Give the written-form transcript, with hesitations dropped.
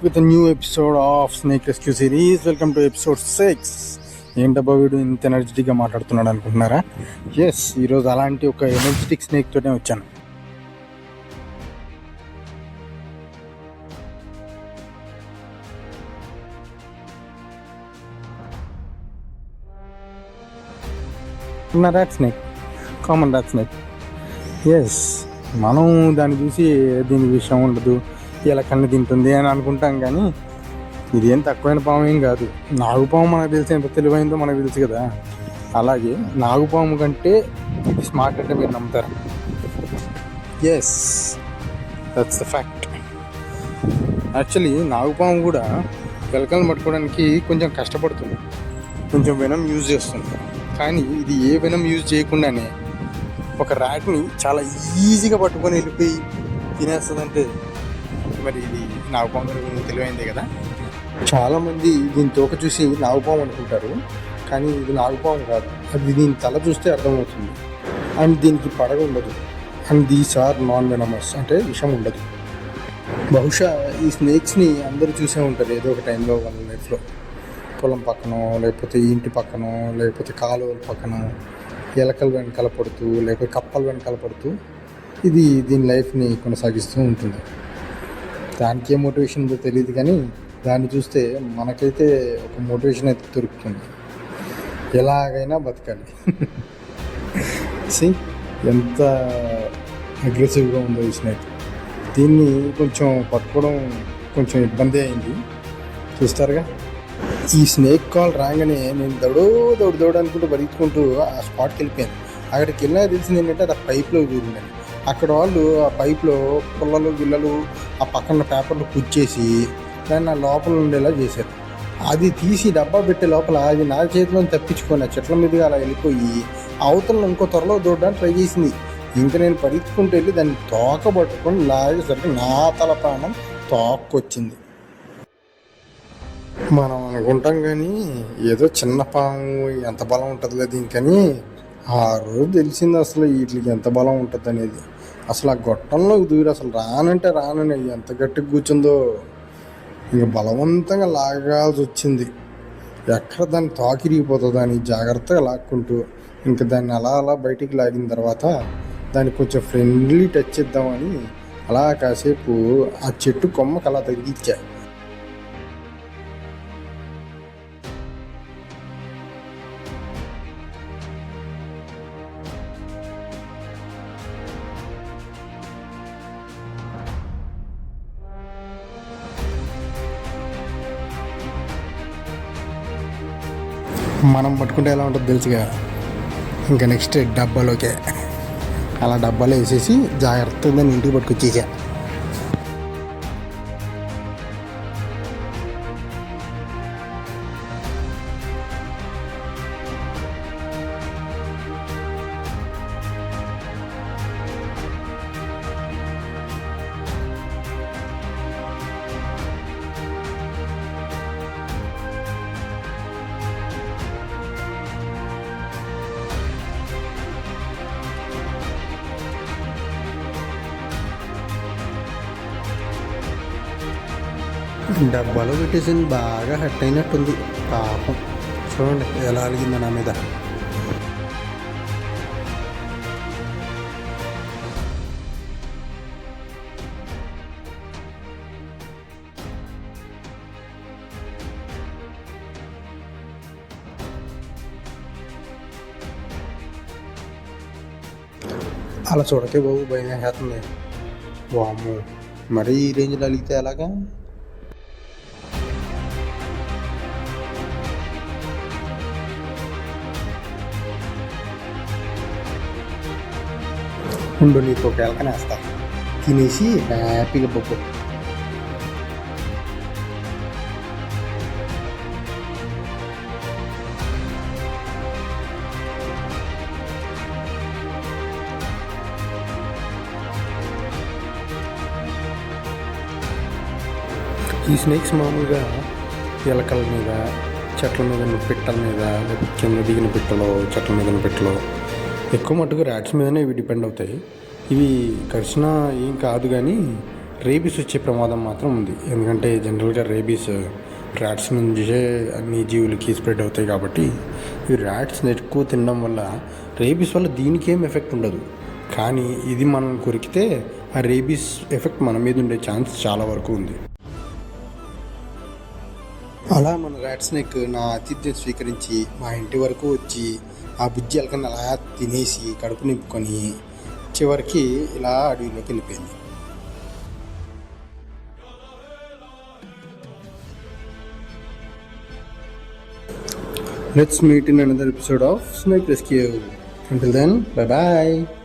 with a new episode of Snake Rescue Series. Welcome to episode 6. ఏంటబ్బా వీడు ఇంత ఎనర్జెటిక్గా మాట్లాడుతున్నాడు అనుకుంటున్నారా? ఎస్, ఈరోజు అలాంటి ఒక ఎనర్జెటిక్ స్నేక్ తోనే వచ్చాను. Rat snake, common rat snake. Yes, మనం దాన్ని చూసి దీని విషయం ఉండదు, ఇలా కన్ను తింటుంది అని అనుకుంటాం, కానీ ఇదేం తక్కువైన పాము ఏం కాదు. నాగుపాము మనకు తెలిసి ఎంత తెలివైందో మనకు తెలుసు కదా. అలాగే నాగుపాము కంటే ఇది స్మార్ట్ అంటే మీరు నమ్ముతారా? Yes, that's the fact. Actually నాగుపాము కూడా ఎలకలను పట్టుకోవడానికి కొంచెం కష్టపడుతుంది, కొంచెం వెనం యూజ్ చేస్తుంది. కానీ ఇది ఏ వెనం యూజ్ చేయకుండానే ఒక ర్యాట్ని చాలా ఈజీగా పట్టుకొని వెళ్ళిపోయి తినేస్తుందంటే మరి ఇది నాగుపాము తెలివైందే కదా. చాలామంది దీని తోక చూసి నాగుపాము అనుకుంటారు, కానీ ఇది నాగుపాము కాదు. అది దీని తల చూస్తే అర్థమవుతుంది. అండ్ దీనికి పడగ ఉండదు. And these are non venomous, అంటే విషం ఉండదు. బహుశా ఈ స్నేక్స్ని అందరూ చూసే ఉంటారు ఏదో ఒక టైంలో వాళ్ళ లైఫ్లో. పొలం పక్కనో, లేకపోతే ఇంటి పక్కనో, లేకపోతే కాలువల పక్కనో ఎలకలు వెనకాల పడుతూ, లేకపోతే కప్పలు వెనకాల పడుతూ ఇది దీని లైఫ్ని కొనసాగిస్తూ ఉంటుంది. దానికి ఏ మోటివేషన్ ఉందో తెలియదు, కానీ దాన్ని చూస్తే మనకైతే ఒక మోటివేషన్ అయితే దొరుకుతుంది, ఎలాగైనా బతకాలి. సి ఎంత అగ్రెసివ్గా ఉందో ఈ స్నేక్. దీన్ని కొంచెం పట్టుకోవడం కొంచెం ఇబ్బంది అయింది, చూస్తారుగా. ఈ స్నేక్ కాల్ రాగానే నేను దౌడు అనుకుంటూ బతుకుంటూ ఆ స్పాట్కి వెళ్ళిపోయాను. అక్కడికి వెళ్ళినా తెలిసింది ఏంటంటే అది ఆ పైప్లో దూరిందని. అక్కడ వాళ్ళు ఆ పైప్లో పుల్లలు గిల్లలు ఆ పక్కన పేపర్లు కుచ్చేసి దాన్ని ఆ లోపల ఉండేలా చేశారు. అది తీసి డబ్బా పెట్టే లోపల అది నా చేతిలో తప్పించుకొని ఆ చెట్ల మీదుగా అలా వెళ్ళిపోయి అవతల ఇంకో త్వరలో దూడడానికి ట్రై చేసింది. ఇంకా నేను పరిగెత్తుకుంటూ వెళ్ళి దాన్ని తోక పట్టుకొని లాగేసరికి నా తల ప్రాణం తోక్కొచ్చింది. మనం అనుకుంటాం కానీ ఏదో చిన్న పాము ఎంత బలం ఉంటుందిలే దీనికని, ఆ రోజు తెలిసింది అసలు వీటికి ఎంత బలం ఉంటుంది అనేది. అసలు ఆ గొట్టంలోకి దూరి అసలు రానని ఎంత గట్టిగా కూర్చుందో, ఇంక బలవంతంగా లాగాల్సి వచ్చింది. ఎక్కడ దాన్ని తాకిరిగిపోతుందో అని జాగ్రత్తగా లాక్కుంటూ ఇంకా దాన్ని అలా బయటికి లాగిన తర్వాత దాన్ని కొంచెం ఫ్రెండ్లీ టచ్ ఇద్దామని అలా కాసేపు ఆ చెట్టు కొమ్మకు అలా తగిలిచ్చా. మనం పట్టుకుంటే ఎలా ఉంటుందో తెలుసుగా. ఇంకా నెక్స్ట్ డబ్బాలోకే అలా డబ్బాలో వేసేసి జాగ్రత్తగా దాన్ని ఇంటికి పట్టుకొచ్చేసా. డబ్బాలో పెట్టేసింది, బాగా హట్ అయినట్టుంది పాపం. చూడండి ఎలా అలిగిందో నా మీద. అలా చూడకే బాబు, భయం వేస్తుంది. వాము, మరీ ఈ రేంజ్లో అలిగితే అలాగా. ఉండు, నీకు ఒక ఎలకనేస్తా, తినేసి హ్యాపీగా బొబ్బు. ఈ స్నేక్స్ మామూలుగా ఎలకల మీద, చెట్ల మీద పిట్టల మీద, కింద దిగిన పిట్టలో, చెట్ల మీద పిట్టలో ఎక్కువ మట్టుకు ర్యాట్స్ మీదనే ఇవి డిపెండ్ అవుతాయి. ఇవి కరిచినా ఏం కాదు, కానీ రేబీస్ వచ్చే ప్రమాదం మాత్రం ఉంది. ఎందుకంటే జనరల్గా రేబీస్ ర్యాట్స్ నుంచే అన్ని జీవులకి స్ప్రెడ్ అవుతాయి కాబట్టి ఈ ర్యాట్స్ని ఎక్కువ తినడం వల్ల రేబీస్ వల్ల దీనికి ఏం ఎఫెక్ట్ ఉండదు. కానీ ఇది మనం కొరికితే ఆ రేబీస్ ఎఫెక్ట్ మన మీద ఉండే ఛాన్స్ చాలా వరకు ఉంది. అలా మన ర్యాట్ స్నేక్ నా ఆతిథ్యం స్వీకరించి మా ఇంటి వరకు వచ్చి ఆ బుజ్జి ఎలకని అలా తినేసి కడుపు నింపుకొని చివరికి ఇలా అడవిలోకి వెళ్ళిపోయింది. Let's meet in another episode of Snake Rescue. Until then, bye bye.